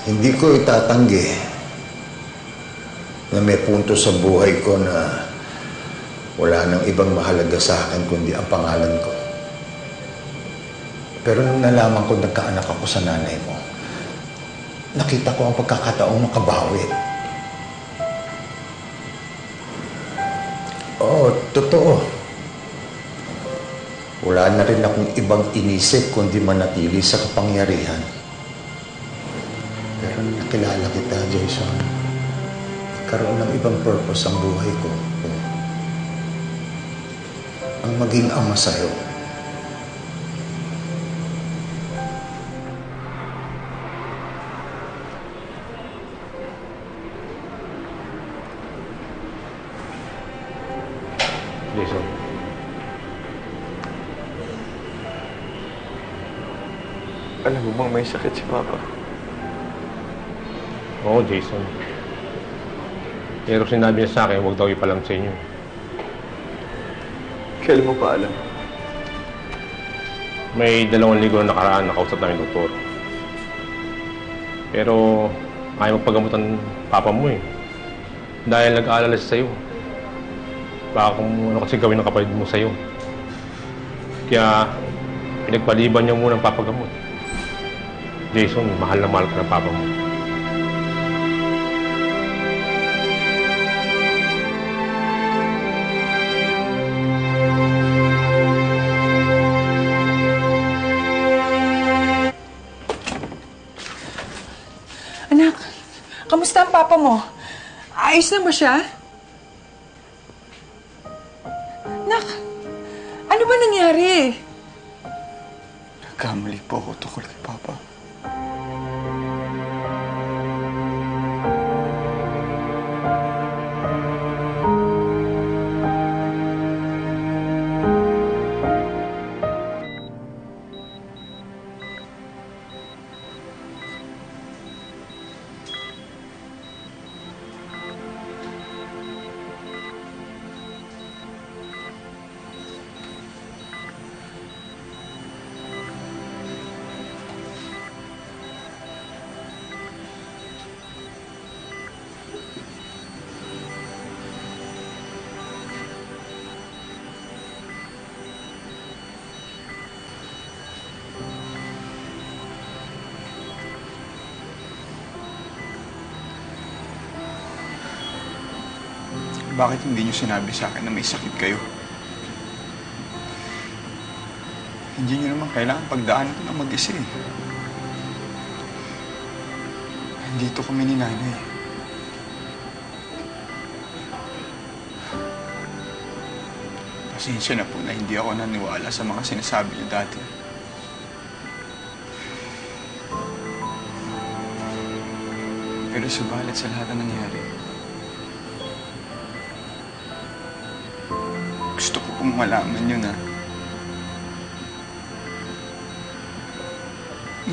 Hindi ko itatanggi na may punto sa buhay ko na wala nang ibang mahalaga sa akin kundi ang pangalan ko. Pero nung nalaman ko nagkaanak ako sa nanay mo, nakita ko ang pagkakataong makabawi. Oo, totoo. Wala na rin akong ibang inisip kundi manatili sa kapangyarihan. Pero nung nakilala kita, Jason, karoon ng ibang purpose ang buhay ko. Ang maging ama sa'yo. Jason. Alam mo bang may sakit si Papa? Oo, Jason. Pero sinabi niya sa akin, huwag daw ipalam sa inyo. Kailan mo pa alam? May 2 linggo na nakaraan nakausap namin doktor. Pero ayaw magpagamot ang papa mo eh. Dahil nag-aalala siya sa'yo. Baka kung ano kasi gawin ng kapatid mo sa'yo. Kaya pinagpaliban niya muna ang papagamot. Jason, mahal na mahal ka ng papa mo. Anak, kamusta ang papa mo? Ayos na ba siya? Anak, ano ba nangyari? Nagkamali po ako tungkol kay Papa. Bakit hindi niyo sinabi sa akin na may sakit kayo? Hindi niyo naman kailangan pagdaanan ko ng mag-isa eh. Nandito kami ni Nanay. Pasensya na po na hindi ako naniwala sa mga sinasabi niyo dati. Pero subalit sa lahat na nangyari, gusto ko pong malaman niyo na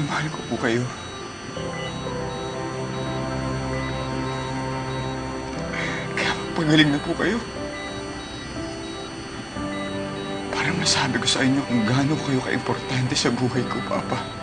mahal ko po kayo. Kaya magpagaling na po kayo. Para masabi ko sa inyo kung gaano kayo ka-importante sa buhay ko, Papa.